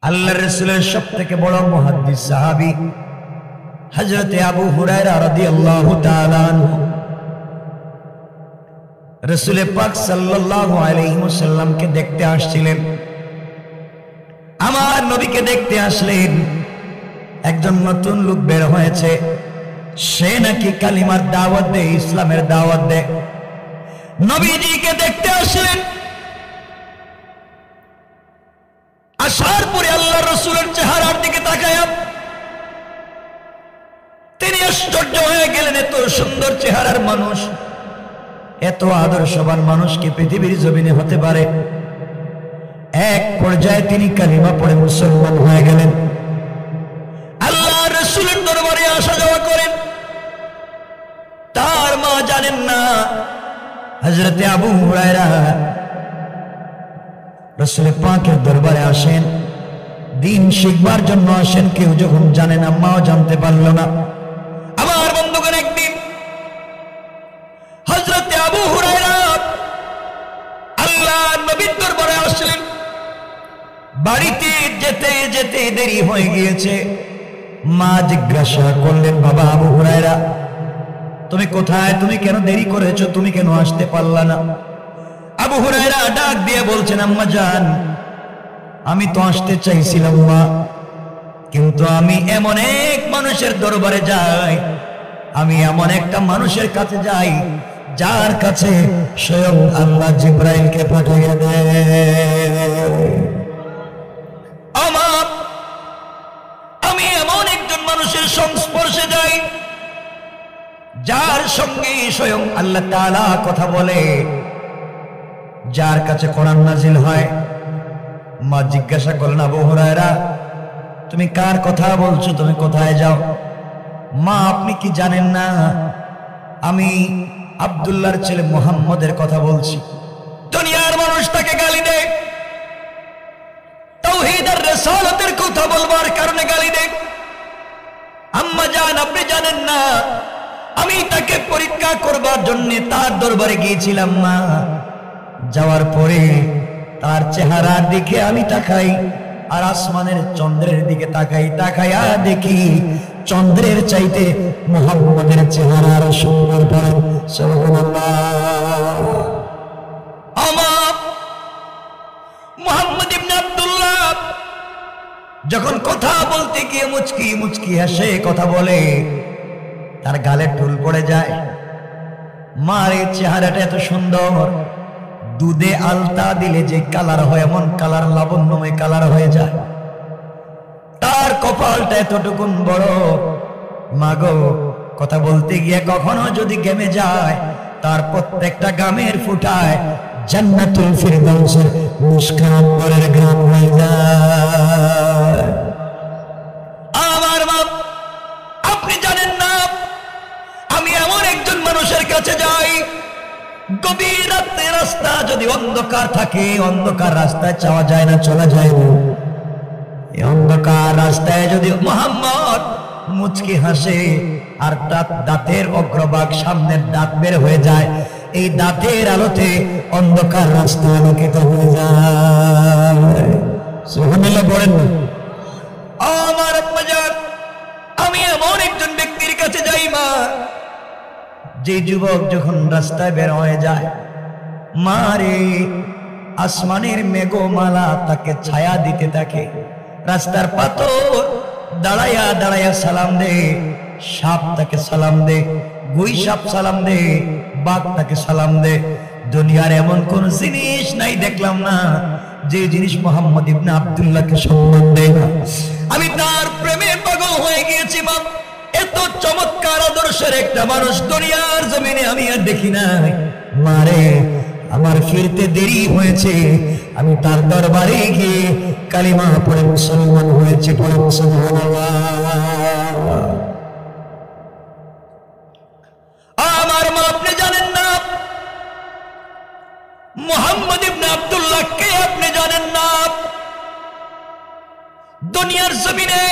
আল্লাহর রাসূলের সবথেকে বড় মুহাদ্দিস সাহাবী হযরত আবু হুরায়রা রাদিয়াল্লাহু তাআলা আনহু রাসূল পাক সাল্লাল্লাহু আলাইহি ওয়াসাল্লামকে দেখতে আসছিলেন। আমার নবীকে দেখতে আসলেন। একজন নতুন লোক বের হয়েছে, সে নাকি কালিমার দাওয়াত দেয়, ইসলামের দাওয়াত দেয়। নবীজিকে দেখতে আসলেন। আসার পরে আল্লাহর রাসূলের চেহারার দিকে তাকায়া তিনি আশ্চর্য হয়ে গেলেন। এত সুন্দর চেহারার মানুষ, এত আদর্শবান মানুষ কি পৃথিবীর জমিনে হতে পারে? এক পর্যায়ে তিনি কালিমা পড়ে মুসলমান হয়ে গেলেন। আল্লাহর রাসূলের দরবারে আসা যাওয়া করেন। তার মা জানেন না হযরত আবু হুরায়রা রাসূল পাকের দরবারে আসেন, দিন শিখবার জন্য আসেন। কেউ যখন জানে না, মাও জানতে পারল না। আমার বন্ধুগণ, একদিন হযরত আবু হুরায়রা আল্লাহর নবীর দরবারে আসলেন। বাড়িতে যেতে যেতে দেরি হয়ে গিয়েছে। মা জিজ্ঞাসা করলেন, বাবা আবু হুরায়রা, তুমি কোথায়? তুমি কেন দেরি করেছো? তুমি কেন আসতে পারলা না? আবু হুরায়রা ডাক দিয়ে বলছেন, আম্মা জান, আমি তো আসতে চাইছিলাম মা, কিন্তু আমি এমন এক মানুষের দরবারে যাই, আমি এমন একটা মানুষের কাছে যাই যার কাছে স্বয়ং আল্লাহ জিবরাইলকে পাঠিয়ে দেয়। আমি এমন একজন মানুষের সংস্পর্শে যাই যার সঙ্গে স্বয়ং আল্লাহ তাআলা কথা বলে, যার কাছে কোরআন নাজিল হয়। মা জিজ্ঞাসা করলেন, আবু হুরায়রা, তুমি কার কথা বলছো? তুমি কোথায় যাও? মা, আপনি কি জানেন না আমি আব্দুল্লাহর ছেলে মুহাম্মদের কথা বলছি। দুনিয়ার মানুষ তাকে গালি দেয়, তাওহীদ আর রিসালাতের কথা বলবার কারণে গালি দেয়। আম্মা জান, আপনি জানেন না আমি তাকে পরীক্ষা করবার জন্য তার দরবারে গিয়েছিলাম। মা, যাওয়ার পরে তার চেহারার দিকে আমি তাকাই আর আসমানের চন্দ্রের দিকে তাকাই, তাকাইয়া দেখি চন্দ্রের চাইতে মুহাম্মদের চেহারা আরো সুন্দর। পড়েন সুবহানাল্লাহ। আমার মুহাম্মদ ইবনে আব্দুল্লাহ যখন কথা বলতে গিয়ে মুচকি মুচকি হাসে কথা বলে, তার গালে ঢুল পড়ে যায়। মার এই চেহারাটা এত সুন্দর, দুধে আলতা দিলে যে কালার হয় এমন কালার, লাবণ্যময় কালার হয়ে যায়। তার কপালটা এতটুকুন বড়। মাগো, কথা বলতে গিয়ে কখনো যদি গেমে যায়, তার প্রত্যেকটা গামের ফুটায় জান্নাতুল ফিরদাউসের মুস্কান বরের গ্রাম হয়ে যায়। আমার মা, আপনি জানেন না আমি এমন একজন মানুষের কাছে যাই, গভীর রাতে রাস্তা যদি অন্ধকার থাকে, অন্ধকার রাস্তায় যাওয়া যায় না, চলা যায় না। এই অন্ধকার রাস্তায় যদি মুহাম্মদ মুচকি হাসে আর দাঁতের অগ্রভাগ, সামনের দাঁত বের হয়ে যায়, এই দাঁতের আলোতে অন্ধকার রাস্তা আলোকিত হয়ে যায়। সুবহানাল্লাহ বলেন না। আমার আম্মা জান, আমি এমন একজন ব্যক্তির কাছে যাই মা, যে যুবক যখন রাস্তায় বের হয়ে যায়, মারে আসমানের মেঘমালা তাকে ছায়া দিতে থাকে। রাস্তার পাথর দাঁড়াইয়া দাঁড়াইয়া সালাম দে, সাপ তাকে সালাম দে, গুই সাপ সালাম দে, বাঘ তাকে সালাম দে। দুনিয়ার এমন কোন জিনিস নাই দেখলাম না যে জিনিস মুহাম্মদ ইবনে আব্দুল্লাহকে সম্মান দেয় না। আমি তার প্রেমে পাগল হয়ে গিয়েছি মা। এত চমৎকার আদর্শের একটা মানুষ দুনিয়ার জমিনে আমি আর দেখি নাই। মারে, আমার ফিরতে দেরি হয়েছে, আমি তার দরবারে গিয়ে কালিমা পড়ে মুসলমান হয়েছে। পড়ে সুবহানাল্লাহ। আমার মা, আপনি জানেন না মুহাম্মদ ইবনে আব্দুল্লাহ কে? আপনি জানেন না দুনিয়ার জমিনে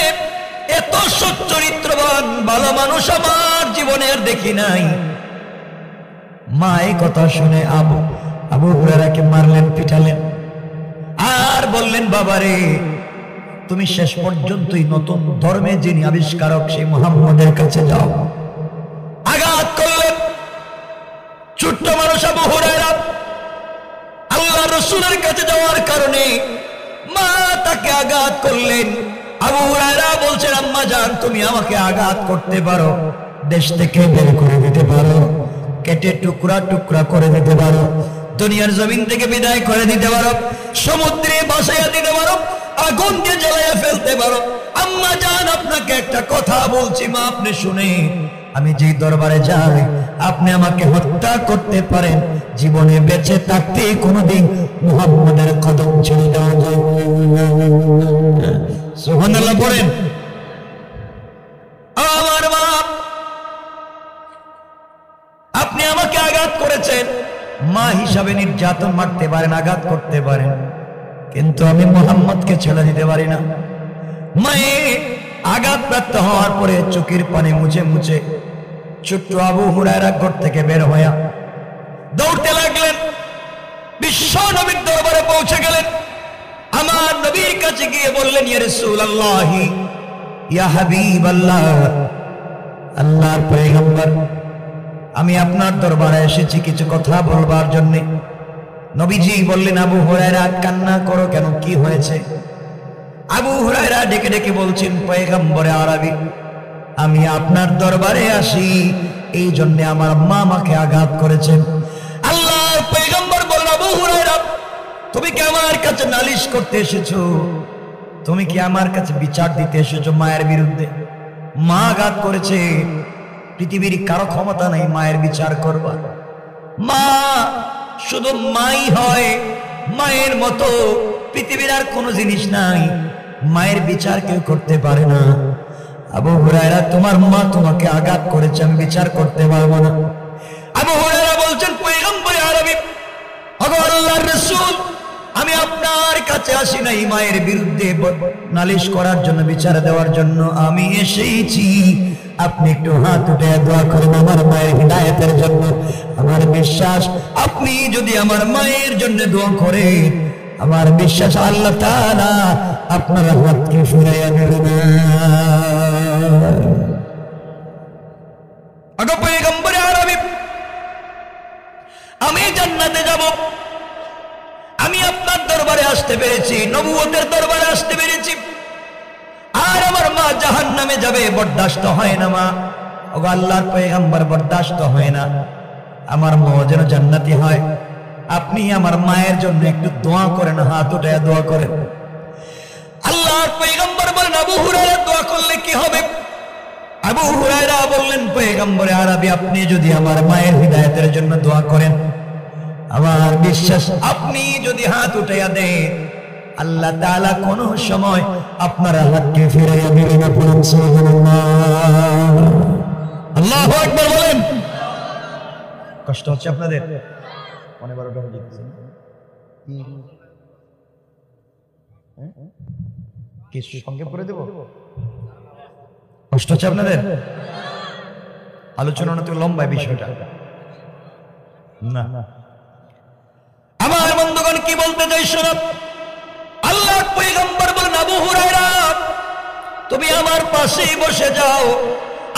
এত সচ্চরিত্রবান ভালো মানুষ আমার জীবনে আর দেখি নাই। মা এই কথা শুনে আবু হুরায়রাকে মারলেন, পিটালেন আর বললেন, বাবারে তুমি শেষ পর্যন্তই নতুন ধর্মে যিনি আবিষ্কারক সেই মুহাম্মদের কাছে যাও। আঘাত করলেন ছোট্ট মানুষ আবু হুরায়রা। আল্লাহ রাসূলের কাছে যাওয়ার কারণে মা তাকে আঘাত করলেন। আবু হুরায়রা বলছেন, আম্মা জান, তুমি আমাকে আঘাত করতে পারো, দেশ থেকে বের করে দিতে পারো, কেটে টুকরা টুকরা করে দিতে পারো, দুনিয়ার জমিন থেকে বিদায় করে দিতে পারো, সমুদ্রে ভাসাইয়া দিতে পারো, আগুন দিয়ে জ্বালাইয়া ফেলতে পারো। আম্মা জান, আপনাকে একটা কথা বলছি, মা আপনি শুনে, আমি যেই দরবারে যাই আপনি আমাকে হত্যা করতে পারেন, জীবনে বেঁচে থাকতে কোনোদিন মুহাম্মদের কদম ছেড়ে দেওয়া যায়। সুবহানাল্লাহ পড়েন। আমার মা, আপনি আমাকে আঘাত করেছেন, মা হিসাবে নির্যাতন মারতে পারেন, আঘাত করতে পারেন, কিন্তু আমি মুহাম্মদকে ছেড়ে দিতে পারি না। মায়ের আঘাতপ্রাপ্ত হওয়ার পরে চোখের পানি মুছে মুছে ছোট্ট আবু হুরায়রা ঘর থেকে বের হইয়া দৌড়তে লাগলেন, বিশ্ব নবীর দরবারে পৌঁছে গেলেন। আমার নবীর কাছে গিয়ে বললেন, ইয়া রাসূলুল্লাহ, ইয়া হাবিবাল্লাহ, আল্লাহর পয়গম্বর, আমি আপনার দরবারে এসেছি কিছু কথা বলবার জন্য। নবীজি বললেন, আবু হুরায়রা কান্না করো কেন, কি হয়েছে? আবু হুরায়রা ডেকে ডেকে বলছেন, পয়গম্বরে আরবি, আমি আপনার দরবারে আসি এই জন্য আমার মা আমাকে আঘাত করেছেন। আল্লাহর পয়গম্বর বললেন, আবু হুরায়রা, তুমি কি আমার কাছে নালিশ করতে এসেছো? তুমি কি আমার কাছে বিচার দিতে এসেছো মায়ের বিরুদ্ধে? মা আঘাত করেছে, পৃথিবীর কারো ক্ষমতা নেই মায়ের বিচার করবা। মা শুধু মাই হয়, মায়ের মতো পৃথিবীর আর কোনো জিনিস নাই, মায়ের বিচার কেউ করতে পারে না। আবু হুরায়রা, তোমার মা তোমাকে আঘাত করেছে, আমি বিচার করতে পারবো না। আবু হুরায়রা বলছেন, পয়গম্বরে আরবি, ওগো আল্লাহর রাসূল, আমি আপনার কাছে আসি নাই মায়ের বিরুদ্ধে নালিশ করার জন্য, বিচার দেওয়ার জন্য, আমি এসেছি আপনি একটু হাত উঠে দোয়া করেন আমার মায়ের হিদায়াতের জন্য। আমার বিশ্বাস আপনি যদি আমার মায়ের জন্য দোয়া করেন, আমার বিশ্বাস আল্লাহ তাআলা আপনার হাতকে ফিরাইয়া নেবেন। আগো পয়গম্বরে আরবি, আমি জান্নাতে যাব, আমি আপনার দরবারে আসতে পেরেছি, নবুয়তের দরবারে আসতে পেরেছি, আর আমার মা জাহান্নামে যাবে, বরদাস্ত হয় না মা। ওগো আল্লাহর পয়গম্বর, বরদাস্ত হয় না, আমার মা যেন জান্নাতি হয়, আপনি আমার মায়ের জন্য একটু দোয়া করেন, হাত উঠায় দোয়া করেন। আল্লাহর পয়গম্বর বলেন, আবু হুরায়রা, দোয়া করলে কি হবে? আবু হুরায়রা বললেন, পয়গম্বরে আরবি, আপনি যদি আমার মায়ের হিদায়াতের জন্য দোয়া করেন, আমার বিশ্বাস আপনি যদি হাত উঠাইয়া দেন, আল্লাহ তাআলা কোন সময় আপনার হাতকে ফিরাইয়া দিবেন না। পড়ুন সুবহানাল্লাহ, আল্লাহু আকবার বলেন। কষ্ট হচ্ছে আপনাদের? মনে বড় ডর দিতেছেন কি সঙ্গে পড়ে দেব? কষ্ট হচ্ছে আপনাদের? আলোচনা তো লম্বা বিষয়টা না। আমার বন্ধুগণ, কি বলতে চাই শোনো। আল্লাহর পয়গম্বর বলেন, আবু হুরায়রা, তুমি আমার পাশেই বসে যাও,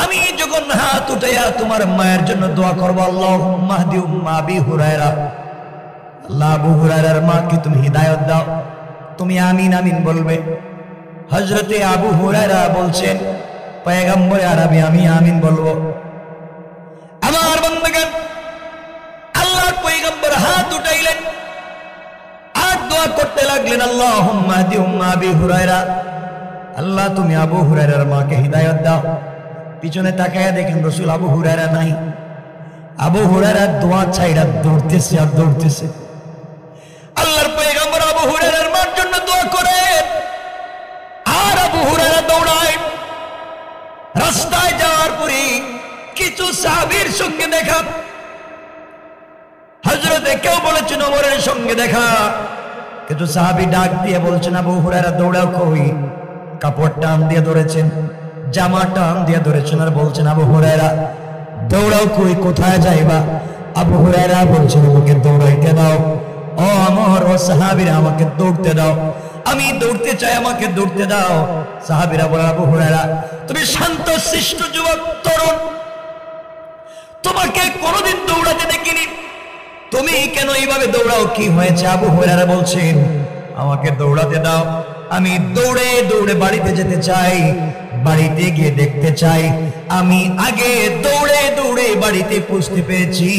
আমি যখন হাত উঠাইয়া তোমার মায়ের জন্য দোয়া করবো, আল্লাহুম্মা হদি উম্মা আবি হুরায়রা, আল্লাহ আবু হুরায়রার মাকে তুমি হিদায়াত দাও, তুমি আমিন আমিন বলবে। হযরতে আবু হুরায়রা বলছেন, পয়গম্বরে আরবি, আমি আমিন বলবো। আমার বন্ধুগণ, আল্লাহর পয়গম্বর হাত উঠাইলেন, আর দোয়া করতে লাগলেন, আল্লাহুম্মা হদি উম্মা আবি হুরায়রা, আল্লাহ তুমি আবু হুরায়রার মাকে হিদায়াত দাও। পিছনে তাকায়া দেখেন রাসূল আবু হুরায়রা নাই। আবু হুরায়রা দোয়া ছাইড়া দৌড়তেছে আর দৌড়তেছে। আল্লাহর পয়গম্বর আবু হুরায়রার মার জন্য দোয়া করেন, আর আবু হুরায়রা দৌড়ায়। রাস্তায় যাওয়ার পরে কিছু সাহাবীর সঙ্গে দেখা, হযরতে কেউ বলেছেন ওমরের সঙ্গে দেখা, কিছু সাহাবী ডাক দিয়ে বলছেন, আবু হুরায়রা দৌড়াও কই? কাপড় টান দিয়ে ধরেছেন, জামা টান দিয়ে ধরেছেন, আর বলছেন, আবু হুরায়রা দৌড়াও কই, কোথায় যাইবা? আবু হুরায়রা বলছেন, আমাকে দৌড়াইতে দাও, ও আমার ও সাহাবীরা আমাকে দৌড়তে দাও। আমি দৌড়তে চাই, আমাকে দৌড়তে দাও। সাহাবীরা বলে, আবু হুরায়রা তুমি শান্ত শিষ্ট যুবক তরুণ, তোমাকে কোনোদিন দৌড়াতে দেখিনি, তুমি কেন এইভাবে দৌড়াও, কি হয়েছে? আবু হুরায়রা বলছেন, আমাকে দৌড়াতে দাও, আমি দৌড়ে দৌড়ে বাড়িতে যেতে চাই, বাড়িতে গিয়ে দেখতে চাই আমি আগে দৌড়ে দৌড়ে বাড়িতে পৌঁছতে পেরেছি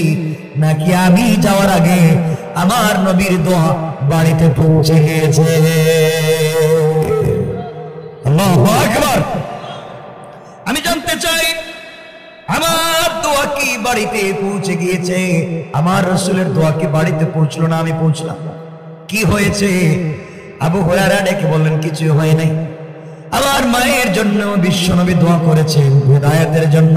নাকি আমি যাওয়ার আগে আমার নবীর দোয়া বাড়িতে পৌঁছে গিয়েছে। আল্লাহু আকবার। আমি জানতে চাই আমার দোয়া কি বাড়িতে পৌঁছে গিয়েছে? আমার রাসূলের দোয়া কি বাড়িতে পৌঁছলো না আমি পৌঁছলাম? কি হয়েছে? আবু হুরায়রা ডেকে বললেন, কিছু হয় নাই, আমার মায়ের জন্য বিশ্বনবী দোয়া করেছেন হিদায়াতের জন্য।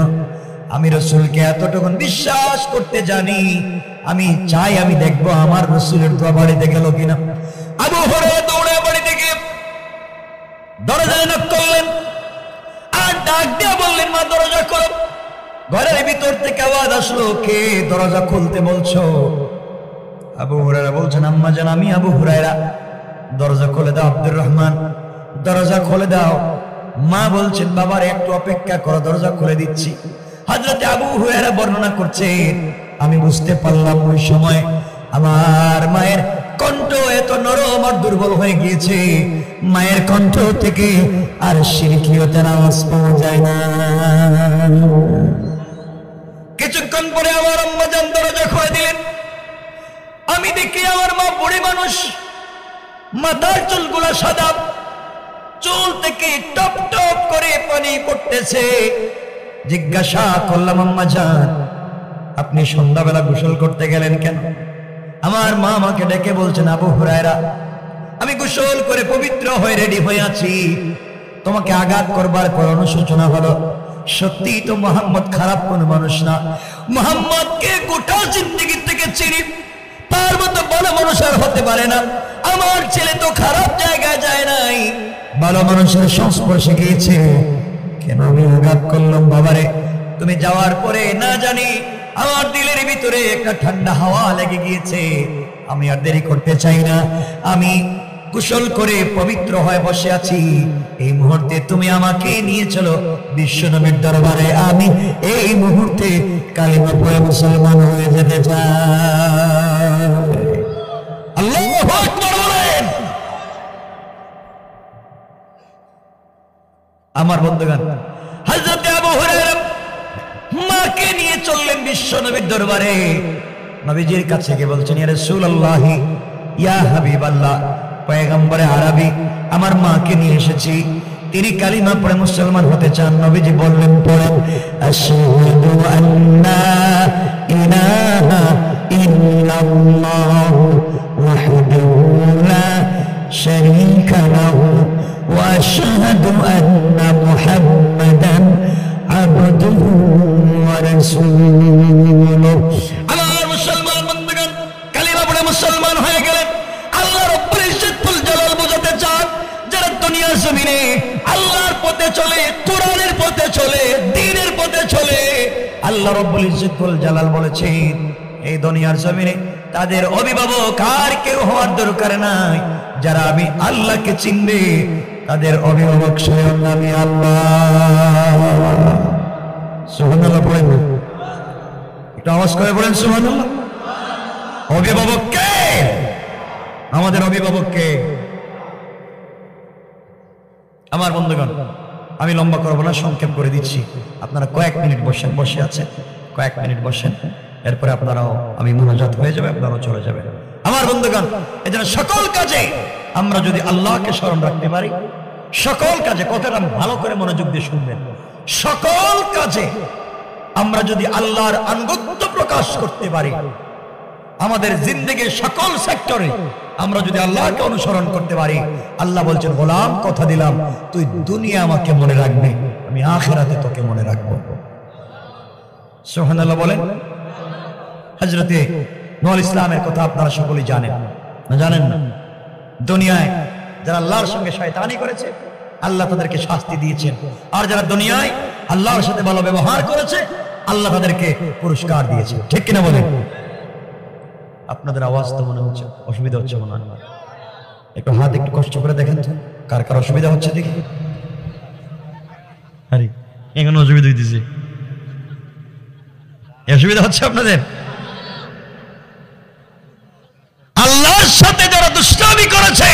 আমি রাসূলকে এতটুকু বিশ্বাস করতে জানি, আমি চাই আমি দেখবো আমার রাসূলের দোয়া বাড়িতে গেল কিনা। আবু হুরায়রা দৌড়ে বাড়িতে গিয়ে দরজায় নক করলেন আর ডাক দিয়ে বললেন, মা দরজা খোলো। ঘরের ভিতর থেকে আওয়াজ আসলো, কে দরজা খুলতে বলছো? আবু হুরায়রা বলছেন, আম্মা জান আমি আবু হুরায়রা, দরজা খুলে দাও। আব্দুর রহমান দরজা খুলে দাও। মা বলছেন, বাবার একটু অপেক্ষা করো, দরজা খুলে দিচ্ছি। হযরতে আবু হুরায়রা বর্ণনা করছেন, আমি বুঝতে পারলাম ওই সময় আমার মায়ের কণ্ঠ এত নরম আর দুর্বল হয়ে গিয়েছে, মায়ের কণ্ঠ থেকে আর শিরকিয়তের আওয়াজ পাওয়া যায় না। কিছুক্ষণ পরে আমার আম্মা জান দরজা খুলে দিলেন। আমি দেখি আমার মা বুড়ি মানুষ, মাথার চুলগুলা সাদা, চুল থেকে টপ টপ করে পানি পড়তেছে। জিজ্ঞাসা করলাম, আম্মা জান আপনি সন্ধ্যাবেলা গোসল করতে গেলেন কেন? আমার মা আমাকে ডেকে বলছেন, আবু হুরায়রা আমি গোসল করে পবিত্র হয়ে রেডি হয়ে আছি, তোমাকে আঘাত করবার পর অনুশোচনা হলো, সত্যি তো মুহাম্মদ খারাপ কোন মানুষ না, মুহাম্মদকে গোটা জিন্দেগি থেকে চিনি, তার মতো ভালো মানুষ আর হতে পারে না। আমার ছেলে তো খারাপ জায়গায় যায় নাই, ভালো মানুষের সংস্পর্শে গিয়েছে, কেন আমি আঘাত করলাম? বাবারে তুমি যাওয়ার পরে না জানি আমার দিলের ভিতরে একটা ঠান্ডা হাওয়া লেগে গিয়েছে, আমি আর দেরি করতে চাই না, আমি গোসল করে পবিত্র হয়ে বসে আছি, এই মুহূর্তে তুমি আমাকে নিয়ে চলো বিশ্বনবীর দরবারে, আমি এই মুহূর্তে কালিমা পড়ে মুসলমান হয়ে যেতে চাই। আল্লাহু আকবার বলেন। আমার বন্ধুগণ, হযরত আবু হুরায়রা মাকে নিয়ে চললেন বিশ্বনবীর দরবারে। নবীজির কাছে গিয়ে বলছেন, ইয়া রাসূলুল্লাহ, ইয়া হাবিবাল্লাহ, পয়গম্বরে আরবি আমার মাকে নিয়ে এসেছি, তিনি কালিমা পড়ে মুসলমান হতে চান। নবীজি বললেন, পড়েন, আশহাদু আন্না ইলাহা ইল্লাল্লাহু ওয়াহদাহু লা শারীকা লাহু ওয়া আশহাদু আন্না মুহাম্মাদান আবদুহু ওয়া রাসূলুহু। আমার মুসলমান বন্ধুগণ, কালিমা পড়ে মুসলমান হয়ে গেলেন। আল্লাহ রব্বুল ইজ্জতুল জালাল বোঝাতে চান, যারা দুনিয়ার জমিনে আল্লাহর পথে চলে, কোরআনের পথে চলে, দ্বীনের পথে চলে, আল্লাহ রব্বুল ইজ্জতুল জালাল বলেছেন এই দুনিয়ার জমিনে তাদের অভিভাবক আর কেউ হওয়ার দরকার নাই, যারা আমি আল্লাহকে চিনবে তাদের অভিভাবক স্বয়ং আমি আল্লাহ। সুবহানাল্লাহ পড়েন, একটু আওয়াজ করে বলেন সুবহানাল্লাহ। অভিভাবক কে? আমাদের অভিভাবক কে? আমার বন্ধুগণ, আমি লম্বা করবো না, সংক্ষেপ করে দিচ্ছি, আপনারা কয়েক মিনিট বসেন, বসে আছেন কয়েক মিনিট বসেন, এরপরে আপনারাও আমি মুনাজাত হয়ে যাবে, আপনারাও চলে যাবেন। আমার বন্ধুগণ, এজন্য সকল কাজে আমরা যদি আল্লাহকে স্মরণ রাখতে পারি, সকল কাজে, কথাটা ভালো করে মনোযোগ দিয়ে শুনবেন, সকল কাজে আমরা যদি আল্লাহর আনুগত্য প্রকাশ করতে পারি, আমাদের জিন্দেগির সকল সেক্টরে আমরা যদি আল্লাহকে অনুসরণ করতে পারি, আল্লাহ বলছেন, গোলাম কথা দিলাম তুই দুনিয়া আমাকে মনে রাখবি, আমি আখিরাতে তোকে মনে রাখবো। সুবহানাল্লাহ বলেন। হযরতে নূহ ইসলামের কথা আপনারা সকলেই জানেন না? জানেন না? দুনিয়ায় যারা আল্লাহর সঙ্গে শয়তানি করেছে, আল্লাহ তাদেরকে শাস্তি দিয়েছেন, আর যারা দুনিয়ায় আল্লাহর সাথে ভালো ব্যবহার করেছে, আল্লাহ তাদেরকে পুরস্কার দিয়েছে। ঠিক কিনা বলেন? আপনাদের আওয়াজ তো মনে হচ্ছে অসুবিধা হচ্ছে মনে হয়। একটু হাত একটু কষ্ট করে দেখেন তো, কার কার অসুবিধা হচ্ছে দেখি। আরে এখানে অসুবিধা হইতেছে, অসুবিধা হচ্ছে আপনাদের? আল্লাহর সাথে যারা দুষ্টামি করেছে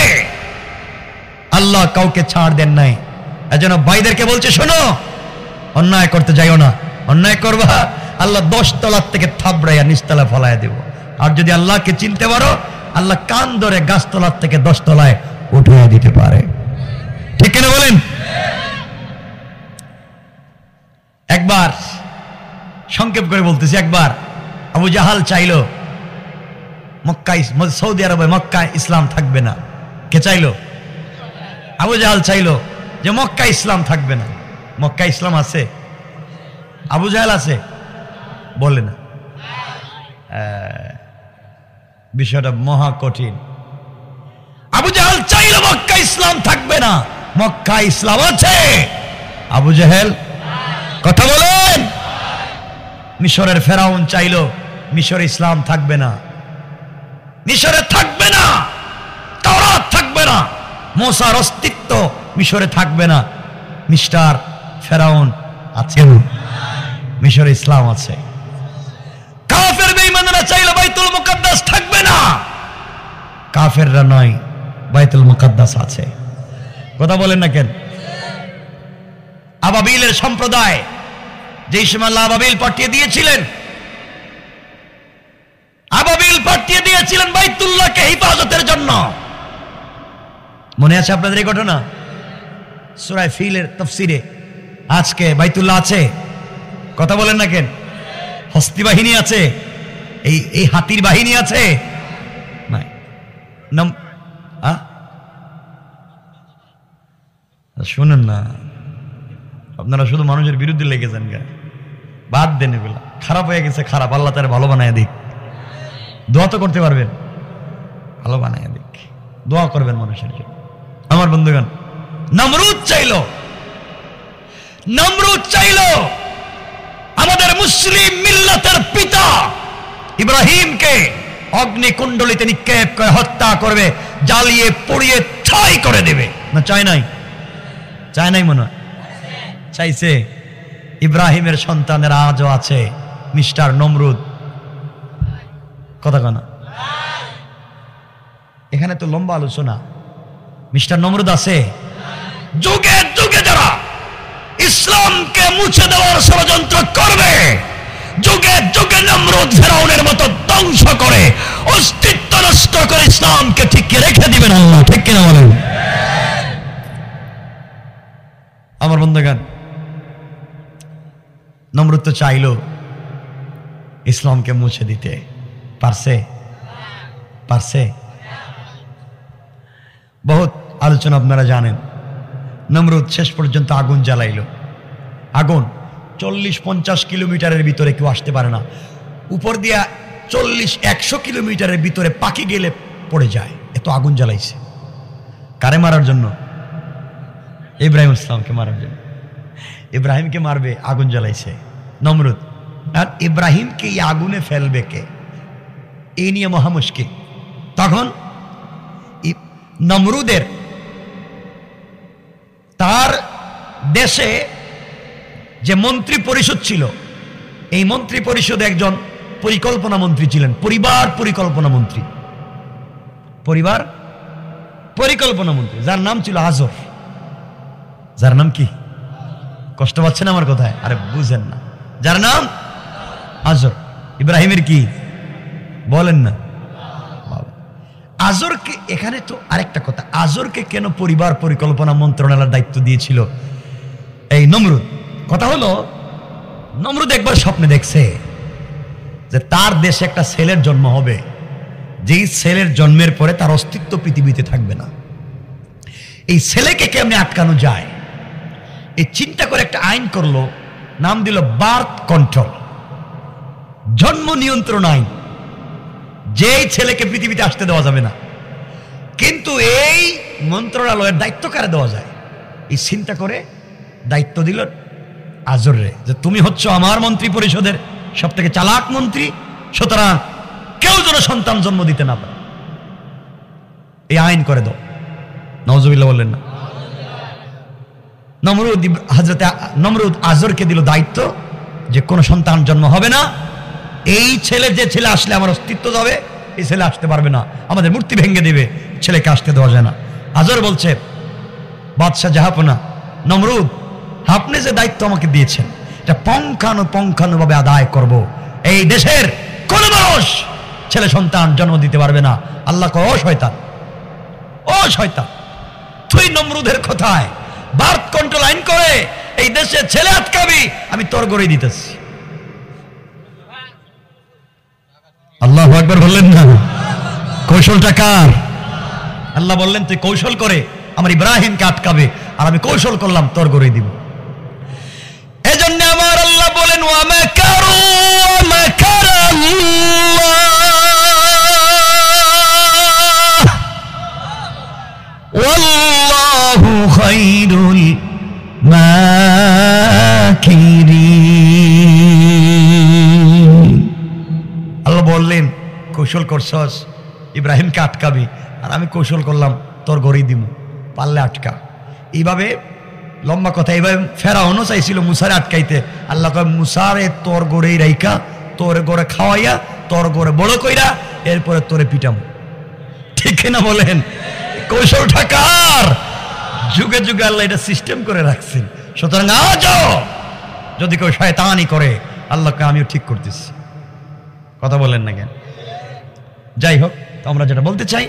আল্লাহ কাউকে ছাড় দেন নাই। এজন্য ভাইদেরকে বলছে, শোনো, অন্যায় করতে যাইও না। অন্যায় করবা, আল্লাহ 10 তলার থেকে থাবড়াইয়া নিচতলা ফলাইয়া দেব। আর যদি আল্লাহকে চিনতে পারো, আল্লাহ কান ধরে গাছতলার থেকে 10 তলায় উঠিয়ে দিতে পারে। ঠিক কিনা বলেন? একবার সংক্ষেপ করে বলতেছি, একবার আবু জাহাল চাইলো মক্কায়, সৌদি আরবে মক্কায় ইসলাম থাকবে না। কে চাইলো? আবু জাহাল চাইলো যে মক্কায় ইসলাম থাকবে না। মক্কায় ইসলাম আছে? আবু জাহাল আছে? বলে না। বিষয়টা মহা কঠিন। আবু জাহাল চাইলো মক্কায় ইসলাম থাকবে না, মক্কায় ইসলাম আছে। আবু জাহেল, কথা বলেন। মিশরের ফেরাউন চাইলো মিশরে ইসলাম থাকবে না, মিশরে থাকবে না, তাওরাত থাকবে না, মুসার অস্তিত্ব মিশরে থাকবে না। মিস্টার ফেরাউন আছে, মিশরে ইসলাম আছে। কাফের বেঈমানরা চাইলো বাইতুল মুকাদ্দাস থাকবে না, কাফেররা নয়, বাইতুল মুকাদ্দাস আছে। কথা বলেন না কেন? আবাবিলের সম্প্রদায় যেই সময় আল্লাহ আবাবিল পাঠিয়ে দিয়েছিলেন, আবাবিল পাঠিয়ে দিয়েছিলেন বাইতুল্লাহকে হিফাজতের জন্য। মনে আছে আপনাদের এই ঘটনা? সূরা ফিলের তাফসিরে আজকে বাইতুল্লাহ আছে। কথা বলেন না কেন? হস্তি বাহিনী আছে, এই হাতির বাহিনী আছে নাই? শুনেন না, আপনারা শুধু মানুষের বিরুদ্ধে লেগেছেন গা। বাদ দেন এগুলা, খারাপ হয়ে গেছে খারাপ, আল্লাহ তার ভালো বানায় দিক। দোয়া তো করতে পারবেন, ভালো বানায় দিক, দোয়া করবেন মানুষের জন্য। আমার বন্ধুগণ, নমরুদ চাইলো আমাদের মুসলিম মিল্লাতের পিতা ইব্রাহিমকে অগ্নিকুণ্ডলিতে নিক্ষেপ করে হত্যা করবে, জ্বালিয়ে পুড়িয়ে ছাই করে দেবে। না চায় নাই? চায় নাই মনে হয়? চাইছে। ইব্রাহিমের সন্তানের আজও আছে, মিস্টার নমরুদ। কথা কানা, এখানে তো লম্বা আলোচনা। মিস্টার নমরুদ আছে। যুগে যুগে যারা ইসলামকে মুছে দেওয়ার ষড়যন্ত্র করবে, যুগে যুগে নমরুদ ফেরাউনের মতো ধ্বংস করে, অস্তিত্ব নষ্ট করে ইসলামকে ঠিক রেখে দিবেন আল্লাহ। ঠিক কিনা বলেন? আমার বন্ধুগণ, নমরুদ তো চাইলো ইসলামকে মুছে দিতে, পারছে? বহুত আলোচনা আপনারা জানেন। নমরুদ শেষ পর্যন্ত আগুন জ্বালাইলো। আগুন 40-50 কিলোমিটারের ভিতরে কেউ আসতে পারে না, উপর দিয়া 40-100 কিলোমিটারের ভিতরে পাখি গেলে পড়ে যায়। এত আগুন জ্বালাইছে। কারে মারার জন্য? ইব্রাহিম ইসলামকে মারার জন্য। ইব্রাহিমকে মারবে, আগুন জ্বালাইছে নমরুদ। আর ইব্রাহিমকে এই আগুনে ফেলবে কে? এই নিয়ে মহা মুশকিল। তখন নমরুদের তার দেশে যে মন্ত্রী পরিষদ ছিল, এই মন্ত্রী পরিষদে একজন পরিকল্পনা মন্ত্রী ছিলেন, পরিবার পরিকল্পনা মন্ত্রী, যার নাম ছিল আজর। যার নাম কি? কষ্ট পাচ্ছেন আমার কথায়? আরে বুঝেন না। যার নাম আজর। ইব্রাহিমের কি বলেন না? আজরকে, এখানে তো আরেকটা কথা, আজরকে কেন পরিবার পরিকল্পনা মন্ত্রণালয়ের দায়িত্ব দিয়েছিল এই নমরুদ? কথা হলো, নমরুদ একবার স্বপ্নে দেখছে যে তার দেশে একটা ছেলের জন্ম হবে, যেই ছেলের জন্মের পরে তার অস্তিত্ব পৃথিবীতে থাকবে না। এই ছেলেকে কেমনে আটকানো যায়, এই চিন্তা করে একটা আইন করলো, নাম দিল বার্থ কন্ট্রোল, জন্ম নিয়ন্ত্রণ আইন। যেই ছেলেকে পৃথিবীতে আসতে দেওয়া যাবে না। কিন্তু এই মন্ত্রণালয়ের দায়িত্ব কারে দেওয়া যায়? এই চিন্তা করে দায়িত্ব দিল আজরে, যে তুমি হচ্ছ আমার মন্ত্রী পরিষদের সব থেকে চালাক মন্ত্রী, সুতরাং কেউ যেন সন্তান জন্ম দিতে না পারে, এই আইন করে দাও। নাউজুবিল্লাহ বললেন না? নমরুদ আজরকে দিল দায়িত্ব যে কোনো সন্তান জন্ম হবে না, এই ছেলে, যে ছেলে আসলে আমার অস্তিত্ব যাবে, এই ছেলে আসতে পারবে না, আমাদের মূর্তি ভেঙে দিবে, ছেলেকে আসতে দেওয়া যায় না। আজর বলছে, বাদশাহ জাহাপনা নমরুদ, আপনি যে দায়িত্ব আমাকে দিয়েছেন এটা পঙ্খানুভাবে আদায় করব। এই দেশের কোন মানুষ ছেলে সন্তান জন্ম দিতে পারবে না। আল্লাহ কয়, ও শয়তান, ও শয়তান, তুই নমরুদের কথায় বার্থ কন্ট্রোল আইন করে এই দেশে ছেলে আটকাবি, আমি তোর গড়ে দিতেছি। আল্লাহু আকবার বললেন না? কৌশলটা কার? আল্লাহ বললেন, তুই কৌশল করে আমার ইব্রাহিমকে আটকাবে, আর আমি কৌশল করলাম তোর গড়ে দিব। এজন্য আমার আল্লাহ বলেন, ওয়া মাকারু ওয়া মাকারাল্লাহ ওয়াল্লাহু খায়রুল মাকিরিন। আল্লাহ বললেন, কৌশল করছস ইব্রাহিমকে আটকাবি, আর আমি কৌশল করলাম তোর গড়েই দিব, পারলে আটকা। এইভাবে লম্বা কথা, এইভাবে ফেরাউনও চাইছিল মুসারে আটকাইতে। আল্লাহ কয়, মুসারে তোর গড়েই রাইকা, তোর গড়ে খাওয়াইয়া, তোর গড়ে বড় কইরা, এরপরে তোরে পিটাম। ঠিক না বলেন? কৌশলটা কার? যুগে যুগে আল্লাহ এটা সিস্টেম করে রাখছেন। সুতরাং আজও যদি কেউ শয়তানি করে, আল্লাহকে আমিও ঠিক করতেছি। কথা বলেন না কেন? যাই হোক, আমরা যেটা বলতে চাই,